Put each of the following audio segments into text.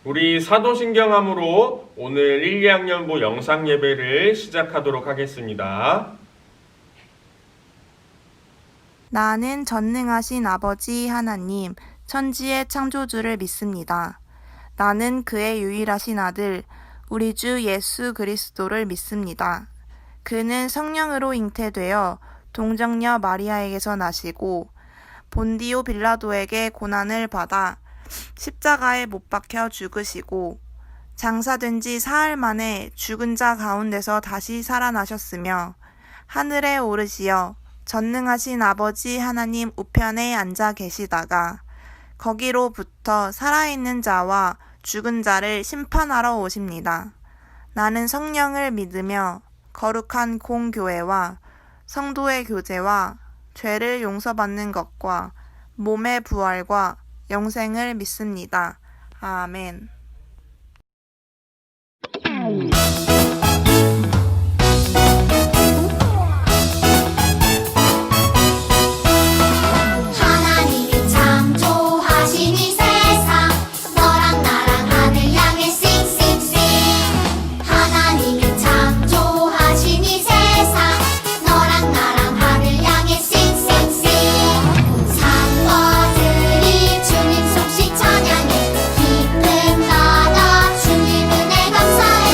우리 사도신경함으로 오늘 1, 2학년부 영상 예배를 시작하도록 하겠습니다. 나는 전능하신 아버지 하나님, 천지의 창조주를 믿습니다. 나는 그의 유일하신 아들, 우리 주 예수 그리스도를 믿습니다. 그는 성령으로 잉태되어 동정녀 마리아에게서 나시고 본디오 빌라도에게 고난을 받아 십자가에 못 박혀 죽으시고 장사된 지 사흘 만에 죽은 자 가운데서 다시 살아나셨으며 하늘에 오르시어 전능하신 아버지 하나님 우편에 앉아 계시다가 거기로부터 살아있는 자와 죽은 자를 심판하러 오십니다. 나는 성령을 믿으며 거룩한 공교회와 성도의 교제와 죄를 용서받는 것과 몸의 부활과 영생을 믿습니다. 아멘. 하나님이 창조하신 이 세상 너랑 나랑 하늘 향해 싱싱싱 하나님이 창조하신 이 세상 너랑 나랑 하늘 향해 싱싱싱 산과들이 주님 속식 찬양해 기쁨 나눠 주님 은혜 감사해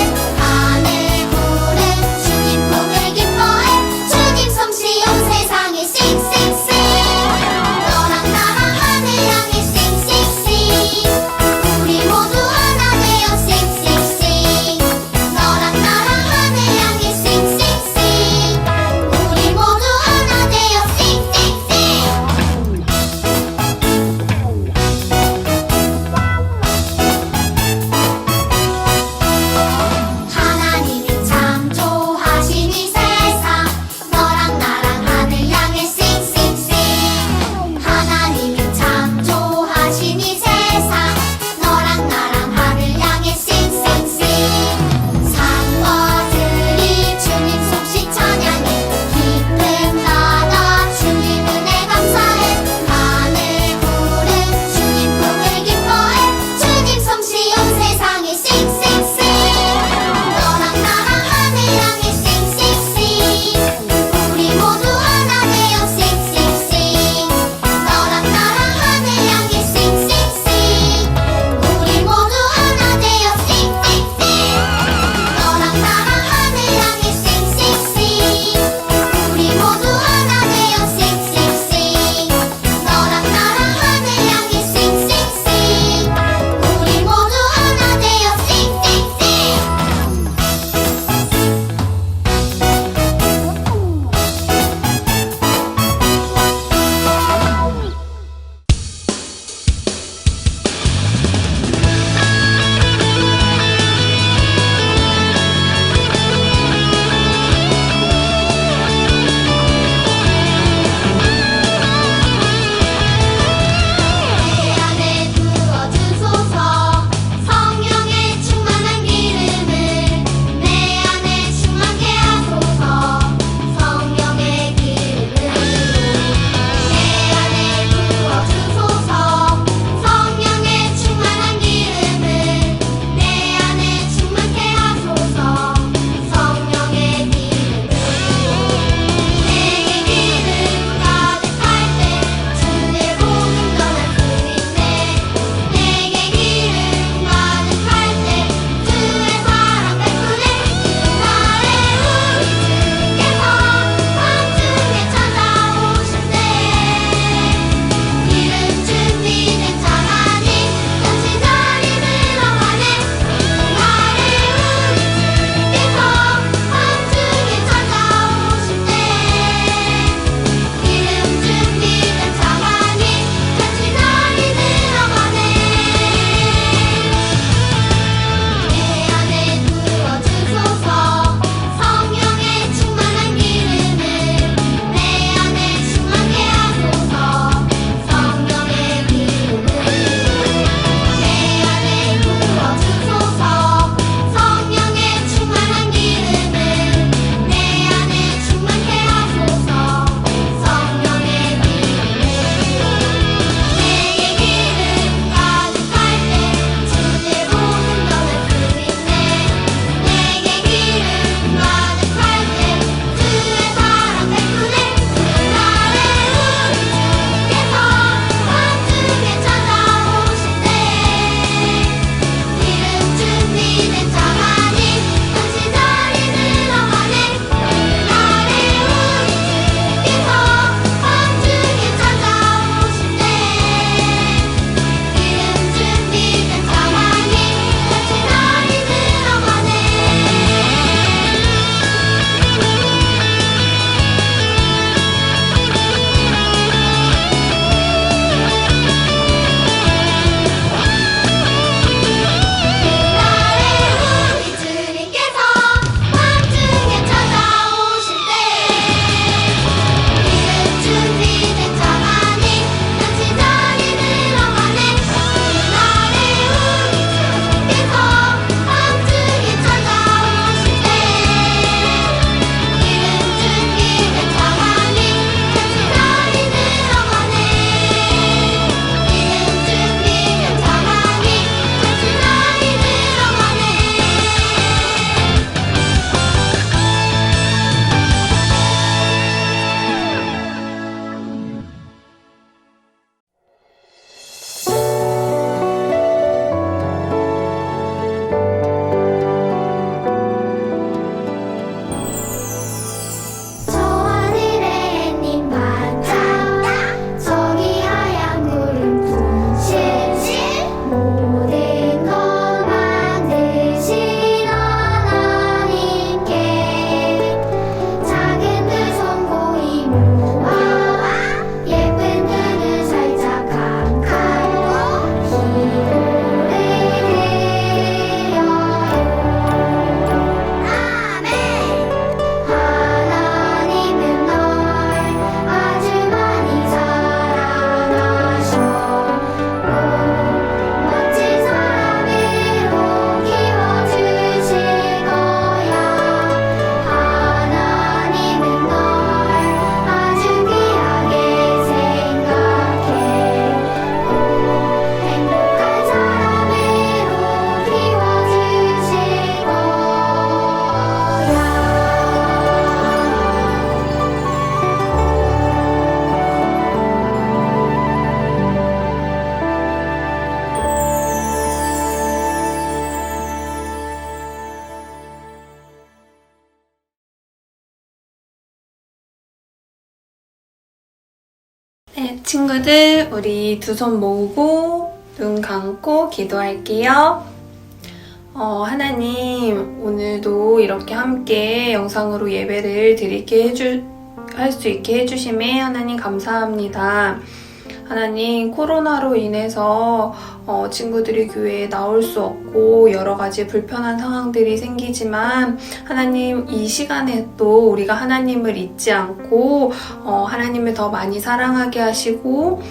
네, 친구들, 우리 두 손 모으고 눈 감고 기도할게요. 하나님, 오늘도 이렇게 함께 영상으로 예배를 할 수 있게 해주심에 하나님 감사합니다. 하나님, 코로나로 인해서 친구들이 교회에 나올 수 없고 여러 가지 불편한 상황들이 생기지만 하나님, 이 시간에 또 우리가 하나님을 잊지 않고 하나님을 더 많이 사랑하게 하시고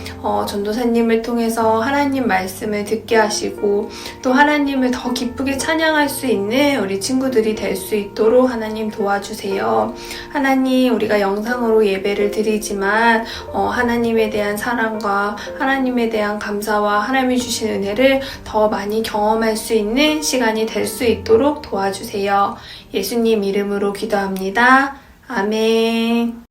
전도사님을 통해서 하나님 말씀을 듣게 하시고 또 하나님을 더 기쁘게 찬양할 수 있는 우리 친구들이 될 수 있도록 하나님 도와주세요. 하나님, 우리가 영상으로 예배를 드리지만 하나님에 대한 사랑과 하나님에 대한 감사와 하나님이 주신 은혜를 더 많이 경험할 수 있는 시간이 될 수 있도록 도와주세요. 예수님 이름으로 기도합니다. 아멘.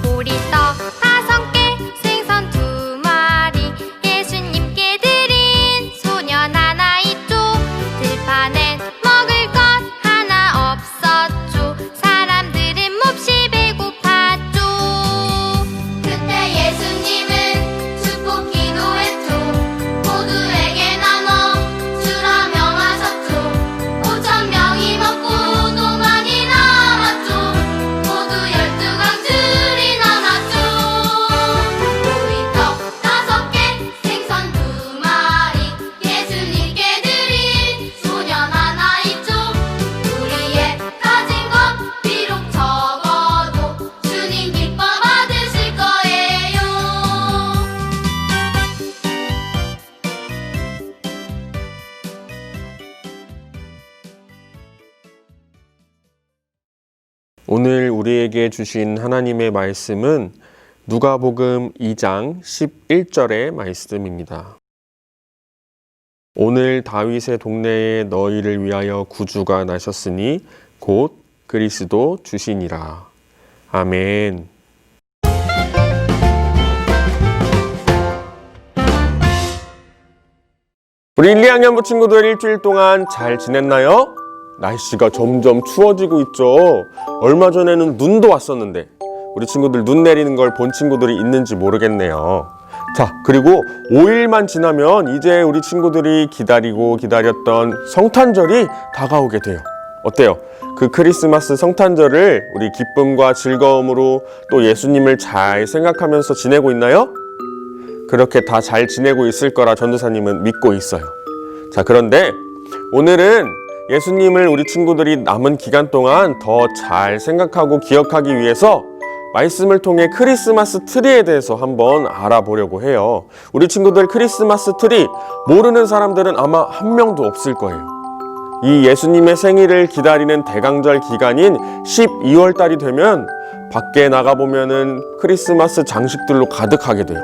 보리떡 5개, 생선 2마리, 예수님께 드린 소년 하나 있죠. 들판엔 먹을 것 하나 없었죠. 사람들은 몹시 배고팠죠. 그때 예수님은 축복 기도했죠. 모두에게 나눠 주라 명하셨죠. 5,000명이 먹고 또 많이 남았죠. 모두 12강줄이 남았죠. 보리떡 5개, 생선 2마리, 예수님께 드린 소년 하나 있죠. 우리의 가진 것 비록 적어도 주님 기뻐 받으실 거예요. 오늘 우리에게 주신 하나님의 말씀은 누가복음 2장 11절의 말씀입니다. 오늘 다윗의 동네에 너희를 위하여 구주가 나셨으니 곧 그리스도 주시니라. 아멘. 우리 1, 2학년부 친구들 일주일 동안 잘 지냈나요? 날씨가 점점 추워지고 있죠. 얼마 전에는 눈도 왔었는데 우리 친구들 눈 내리는 걸 본 친구들이 있는지 모르겠네요. 자, 그리고 5일만 지나면 이제 우리 친구들이 기다렸던 성탄절이 다가오게 돼요. 어때요? 그 크리스마스 성탄절을 우리 기쁨과 즐거움으로 또 예수님을 잘 생각하면서 지내고 있나요? 그렇게 다 잘 지내고 있을 거라 전도사님은 믿고 있어요. 자, 그런데 오늘은 예수님을 우리 친구들이 남은 기간 동안 더 잘 생각하고 기억하기 위해서 말씀을 통해 크리스마스 트리에 대해서 한번 알아보려고 해요. 우리 친구들 크리스마스 트리 모르는 사람들은 아마 한 명도 없을 거예요. 이 예수님의 생일을 기다리는 대강절 기간인 12월 달이 되면 밖에 나가보면은 크리스마스 장식들로 가득하게 돼요.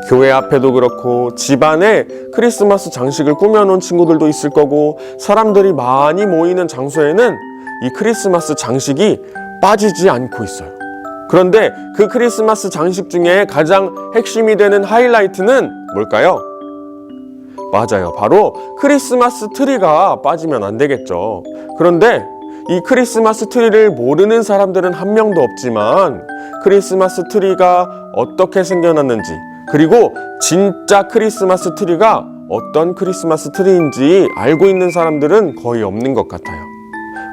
교회 앞에도 그렇고 집안에 크리스마스 장식을 꾸며놓은 친구들도 있을 거고 사람들이 많이 모이는 장소에는 이 크리스마스 장식이 빠지지 않고 있어요. 그런데 그 크리스마스 장식 중에 가장 핵심이 되는 하이라이트는 뭘까요? 맞아요. 바로 크리스마스 트리가 빠지면 안 되겠죠. 그런데 이 크리스마스 트리를 모르는 사람들은 한 명도 없지만 크리스마스 트리가 어떻게 생겨났는지 그리고 진짜 크리스마스 트리가 어떤 크리스마스 트리인지 알고 있는 사람들은 거의 없는 것 같아요.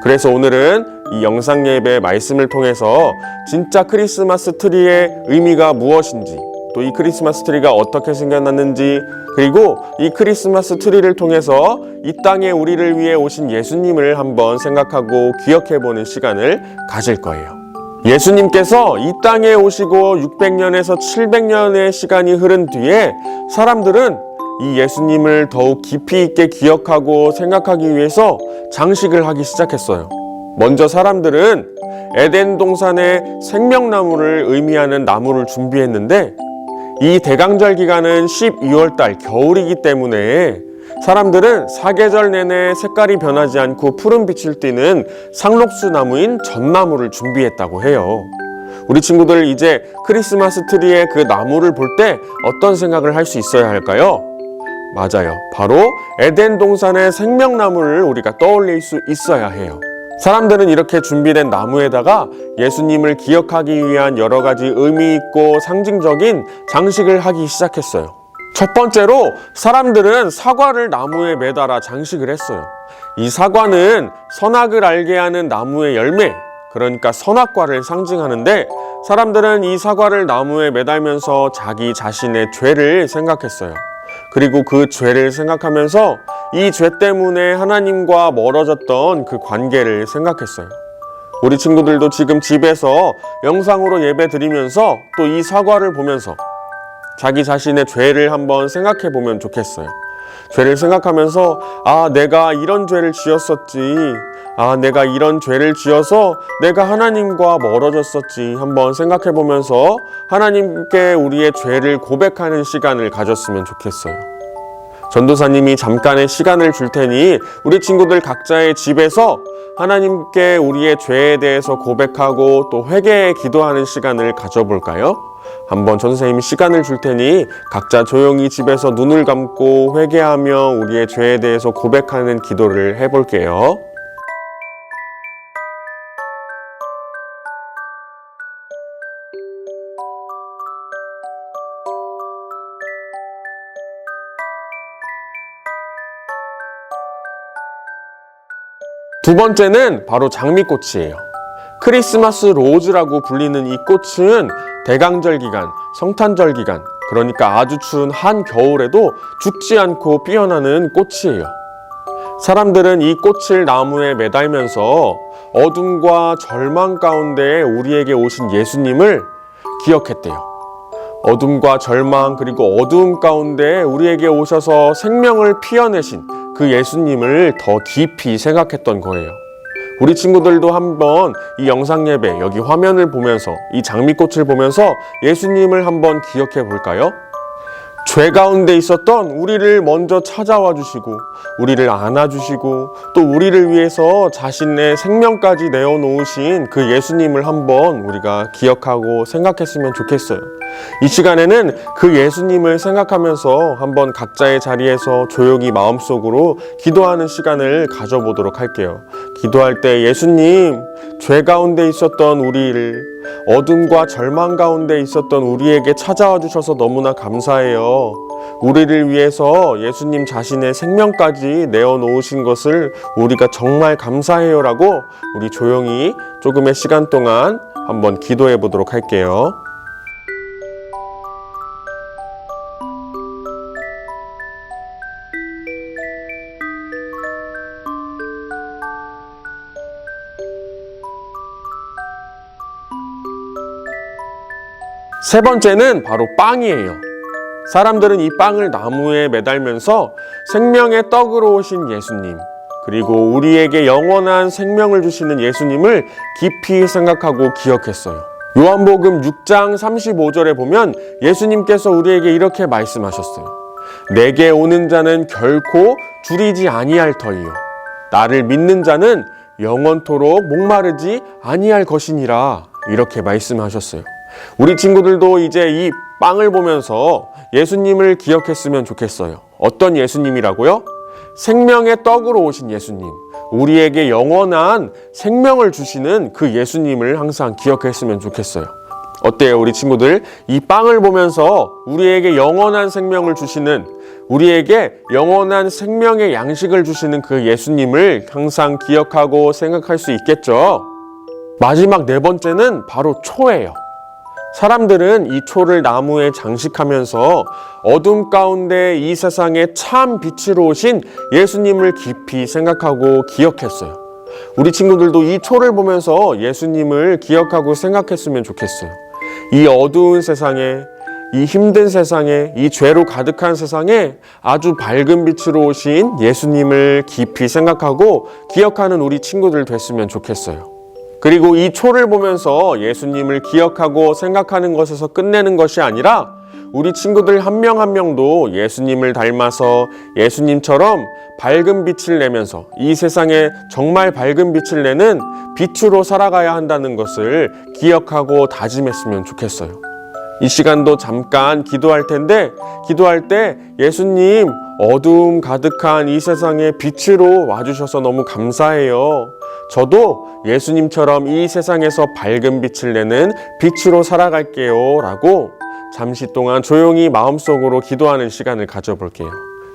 그래서 오늘은 이 영상 예배 말씀을 통해서 진짜 크리스마스 트리의 의미가 무엇인지 또 이 크리스마스 트리가 어떻게 생겨났는지 그리고 이 크리스마스 트리를 통해서 이 땅에 우리를 위해 오신 예수님을 한번 생각하고 기억해보는 시간을 가질 거예요. 예수님께서 이 땅에 오시고 600년에서 700년의 시간이 흐른 뒤에 사람들은 이 예수님을 더욱 깊이 있게 기억하고 생각하기 위해서 장식을 하기 시작했어요. 먼저 사람들은 에덴 동산의 생명나무를 의미하는 나무를 준비했는데 이 대강절 기간은 12월 달 겨울이기 때문에 사람들은 사계절 내내 색깔이 변하지 않고 푸른 빛을 띠는 상록수 나무인 전나무를 준비했다고 해요. 우리 친구들 이제 크리스마스 트리의 그 나무를 볼 때 어떤 생각을 할 수 있어야 할까요? 맞아요. 바로 에덴 동산의 생명나무를 우리가 떠올릴 수 있어야 해요. 사람들은 이렇게 준비된 나무에다가 예수님을 기억하기 위한 여러 가지 의미 있고 상징적인 장식을 하기 시작했어요. 첫 번째로 사람들은 사과를 나무에 매달아 장식을 했어요. 이 사과는 선악을 알게 하는 나무의 열매, 그러니까 선악과를 상징하는데 사람들은 이 사과를 나무에 매달면서 자기 자신의 죄를 생각했어요. 그리고 그 죄를 생각하면서 이 죄 때문에 하나님과 멀어졌던 그 관계를 생각했어요. 우리 친구들도 지금 집에서 영상으로 예배 드리면서 또 이 사과를 보면서 자기 자신의 죄를 한번 생각해 보면 좋겠어요. 죄를 생각하면서 내가 이런 죄를 지었었지. 내가 이런 죄를 지어서 내가 하나님과 멀어졌었지. 한번 생각해 보면서 하나님께 우리의 죄를 고백하는 시간을 가졌으면 좋겠어요. 전도사님이 잠깐의 시간을 줄 테니 우리 친구들 각자의 집에서 하나님께 우리의 죄에 대해서 고백하고 또 회개에 기도하는 시간을 가져볼까요? 한번 전도사님이 시간을 줄 테니 각자 조용히 집에서 눈을 감고 회개하며 우리의 죄에 대해서 고백하는 기도를 해볼게요. 두 번째는 바로 장미꽃이에요. 크리스마스 로즈라고 불리는 이 꽃은 대강절 기간, 성탄절 기간, 그러니까 아주 추운 한겨울에도 죽지 않고 피어나는 꽃이에요. 사람들은 이 꽃을 나무에 매달면서 어둠과 절망 가운데 우리에게 오신 예수님을 기억했대요. 어둠과 절망 그리고 어두움 가운데 우리에게 오셔서 생명을 피어내신 그 예수님을 더 깊이 생각했던 거예요. 우리 친구들도 한번 이 영상 예배 여기 화면을 보면서 이 장미꽃을 보면서 예수님을 한번 기억해 볼까요? 죄 가운데 있었던 우리를 먼저 찾아와 주시고 우리를 안아주시고 또 우리를 위해서 자신의 생명까지 내어놓으신 그 예수님을 한번 우리가 기억하고 생각했으면 좋겠어요. 이 시간에는 그 예수님을 생각하면서 한번 각자의 자리에서 조용히 마음속으로 기도하는 시간을 가져보도록 할게요. 기도할 때 예수님, 죄 가운데 있었던 우리를 어둠과 절망 가운데 있었던 우리에게 찾아와 주셔서 너무나 감사해요. 우리를 위해서 예수님 자신의 생명까지 내어놓으신 것을 우리가 정말 감사해요라고 우리 조용히 조금의 시간 동안 한번 기도해 보도록 할게요. 세 번째는 바로 빵이에요. 사람들은 이 빵을 나무에 매달면서 생명의 떡으로 오신 예수님, 그리고 우리에게 영원한 생명을 주시는 예수님을 깊이 생각하고 기억했어요. 요한복음 6장 35절에 보면 예수님께서 우리에게 이렇게 말씀하셨어요. 내게 오는 자는 결코 줄이지 아니할 터이요. 나를 믿는 자는 영원토록 목마르지 아니할 것이니라. 이렇게 말씀하셨어요. 우리 친구들도 이제 이 빵을 보면서 예수님을 기억했으면 좋겠어요. 어떤 예수님이라고요? 생명의 떡으로 오신 예수님, 우리에게 영원한 생명을 주시는 그 예수님을 항상 기억했으면 좋겠어요. 어때요, 우리 친구들? 이 빵을 보면서 우리에게 영원한 생명을 주시는, 우리에게 영원한 생명의 양식을 주시는 그 예수님을 항상 기억하고 생각할 수 있겠죠? 마지막 네 번째는 바로 초예요. 사람들은 이 초를 나무에 장식하면서 어둠 가운데 이 세상에 참 빛으로 오신 예수님을 깊이 생각하고 기억했어요. 우리 친구들도 이 초를 보면서 예수님을 기억하고 생각했으면 좋겠어요. 이 어두운 세상에, 이 힘든 세상에, 이 죄로 가득한 세상에 아주 밝은 빛으로 오신 예수님을 깊이 생각하고 기억하는 우리 친구들 됐으면 좋겠어요. 그리고 이 초를 보면서 예수님을 기억하고 생각하는 것에서 끝내는 것이 아니라 우리 친구들 한 명 한 명도 예수님을 닮아서 예수님처럼 밝은 빛을 내면서 이 세상에 정말 밝은 빛을 내는 빛으로 살아가야 한다는 것을 기억하고 다짐했으면 좋겠어요. 이 시간도 잠깐 기도할 텐데, 기도할 때 예수님, 어두움 가득한 이 세상에 빛으로 와주셔서 너무 감사해요. 저도 예수님처럼 이 세상에서 밝은 빛을 내는 빛으로 살아갈게요 라고 잠시 동안 조용히 마음속으로 기도하는 시간을 가져볼게요.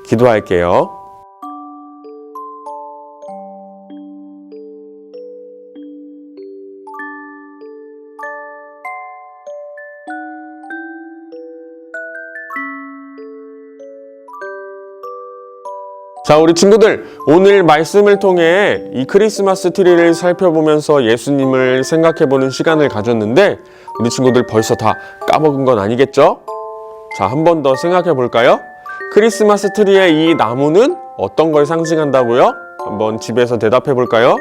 기도할게요. 자, 우리 친구들, 오늘 말씀을 통해 이 크리스마스 트리를 살펴보면서 예수님을 생각해보는 시간을 가졌는데, 우리 친구들 벌써 다 까먹은 건 아니겠죠? 자, 한 번 더 생각해 볼까요? 크리스마스 트리의 이 나무는 어떤 걸 상징한다고요? 한번 집에서 대답해 볼까요?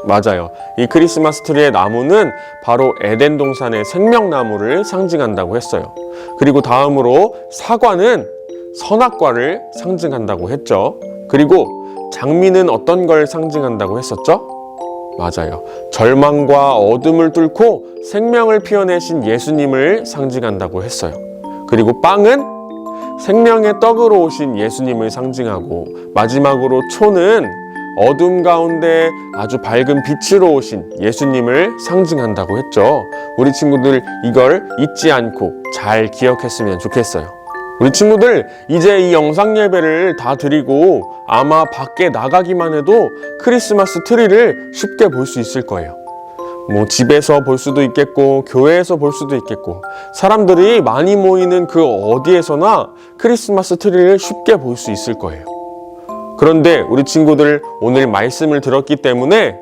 맞아요. 이 크리스마스 트리의 나무는 바로 에덴 동산의 생명나무를 상징한다고 했어요. 그리고 다음으로 사과는 선악과를 상징한다고 했죠. 그리고 장미는 어떤 걸 상징한다고 했었죠? 맞아요. 절망과 어둠을 뚫고 생명을 피워내신 예수님을 상징한다고 했어요. 그리고 빵은 생명의 떡으로 오신 예수님을 상징하고, 마지막으로 초는 어둠 가운데 아주 밝은 빛으로 오신 예수님을 상징한다고 했죠. 우리 친구들 이걸 잊지 않고 잘 기억했으면 좋겠어요. 우리 친구들, 이제 이 영상 예배를 다 드리고 아마 밖에 나가기만 해도 크리스마스 트리를 쉽게 볼 수 있을 거예요. 뭐 집에서 볼 수도 있겠고, 교회에서 볼 수도 있겠고, 사람들이 많이 모이는 그 어디에서나 크리스마스 트리를 쉽게 볼 수 있을 거예요. 그런데 우리 친구들, 오늘 말씀을 들었기 때문에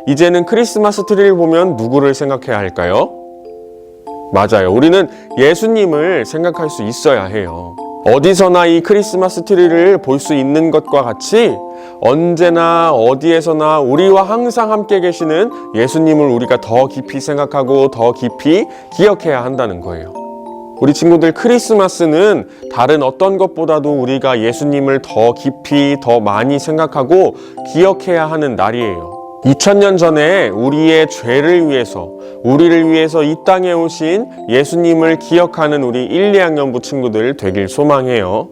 이제는 크리스마스 트리를 보면 누구를 생각해야 할까요? 맞아요. 우리는 예수님을 생각할 수 있어야 해요. 어디서나 이 크리스마스 트리를 볼 수 있는 것과 같이 언제나 어디에서나 우리와 항상 함께 계시는 예수님을 우리가 더 깊이 생각하고 더 깊이 기억해야 한다는 거예요. 우리 친구들, 크리스마스는 다른 어떤 것보다도 우리가 예수님을 더 깊이 더 많이 생각하고 기억해야 하는 날이에요. 2000년 전에 우리의 죄를 위해서, 우리를 위해서 이 땅에 오신 예수님을 기억하는 우리 1, 2학년부 친구들 되길 소망해요.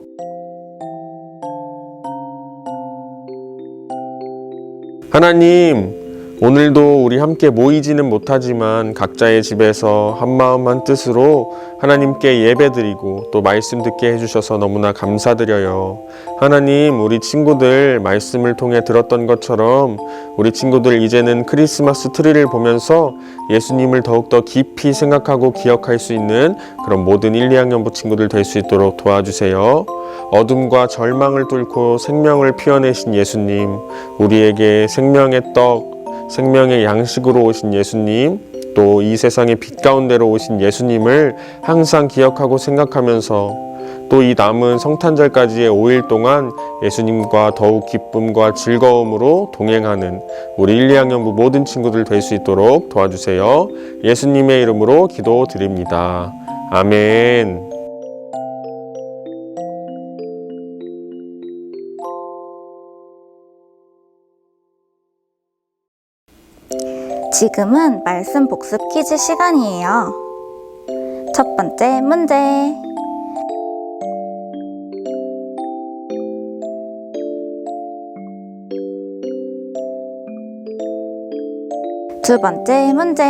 하나님, 오늘도 우리 함께 모이지는 못하지만 각자의 집에서 한마음 한뜻으로 하나님께 예배드리고 또 말씀 듣게 해주셔서 너무나 감사드려요. 하나님, 우리 친구들 말씀을 통해 들었던 것처럼 우리 친구들 이제는 크리스마스 트리를 보면서 예수님을 더욱더 깊이 생각하고 기억할 수 있는 그런 모든 1, 2학년부 친구들 될 수 있도록 도와주세요. 어둠과 절망을 뚫고 생명을 피워내신 예수님, 우리에게 생명의 떡, 생명의 양식으로 오신 예수님, 또 이 세상의 빛 가운데로 오신 예수님을 항상 기억하고 생각하면서 또 이 남은 성탄절까지의 5일 동안 예수님과 더욱 기쁨과 즐거움으로 동행하는 우리 1, 2학년부 모든 친구들 될 수 있도록 도와주세요. 예수님의 이름으로 기도드립니다. 아멘. 지금은 말씀 복습 퀴즈 시간이에요. 첫 번째 문제. 두 번째 문제.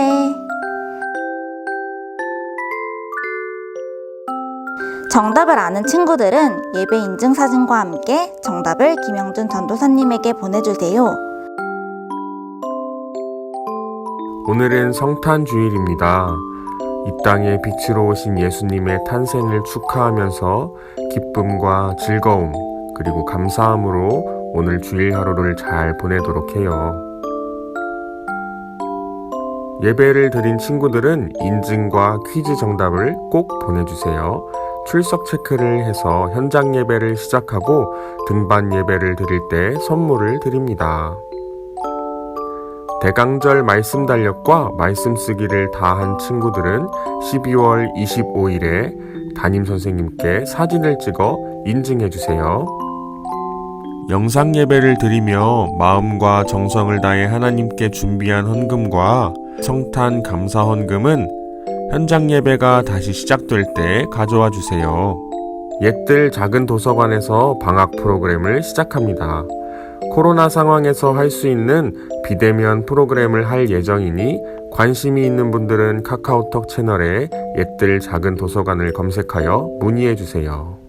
정답을 아는 친구들은 예배 인증사진과 함께 정답을 김영준 전도사님에게 보내주세요. 오늘은 성탄주일입니다. 이 땅에 빛으로 오신 예수님의 탄생을 축하하면서 기쁨과 즐거움 그리고 감사함으로 오늘 주일 하루를 잘 보내도록 해요. 예배를 드린 친구들은 인증과 퀴즈 정답을 꼭 보내주세요. 출석 체크를 해서 현장 예배를 시작하고 등반 예배를 드릴 때 선물을 드립니다. 대강절 말씀 달력과 말씀 쓰기를 다 한 친구들은 12월 25일에 담임 선생님께 사진을 찍어 인증해 주세요. 영상 예배를 드리며 마음과 정성을 다해 하나님께 준비한 헌금과 성탄 감사 헌금은 현장 예배가 다시 시작될 때 가져와 주세요. 옛들 작은 도서관에서 방학 프로그램을 시작합니다. 코로나 상황에서 할 수 있는 비대면 프로그램을 할 예정이니 관심이 있는 분들은 카카오톡 채널에 옛들 작은 도서관을 검색하여 문의해 주세요.